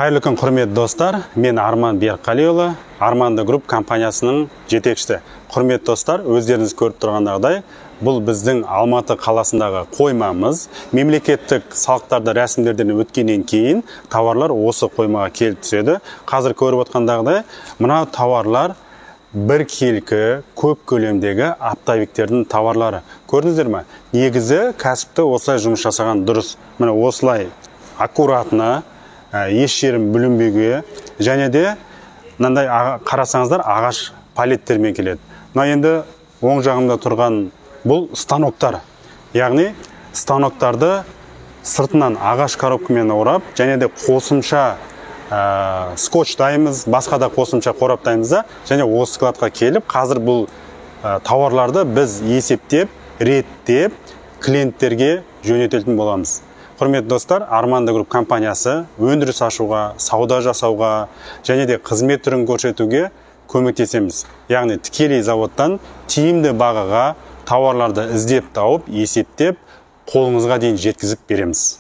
Қайырлы күн, құрметті достар. Мен Арман Берқалиұлы, Арманды Групп компаниясының жетекшісі. Құрметті достар, өздеріңіз көріп тұрғандағыдай, бұл біздің Алматы қаласындағы қоймамыз. Мемлекеттік салықтарды рәсімдерден өткеннен кейін тауарлар осы қоймаға келіп түседі. Қазір көріп отқандағыдай, мына тауарлар бір келкі көп көлемдегі оптовиктердің тауарлары. Көрдіңіздер ме? Негізі кәсіпті осылай жұмыс жасаған дұрыс. Міне осылай аккуратно, еш жерін бүлінбеуге, және де мынандай қарасаңыздар ағаш палеттермен келеді. Мына енді оң жағымда тұрған бұл станоктар. Яғни станоктарды сыртынан ағаш коробкамен орап, және де қосымша скотч дайымыз, басқа да қосымша қорап дайымыз да, және осы складқа келіп, қазір бұл тауарларды біз есептеп, реттеп, клиенттерге жөнелтетін боламыз. Құрметті достар, Арманды Групп компаниясы өндіріс ашуға, сауда жасауға, және де қызмет түрін көрсетуге көмектесеміз. Яғни тікелей заводтан тиімді бағаға тауарларды іздеп тауып, есептеп, қолыңызға дейін жеткізіп береміз.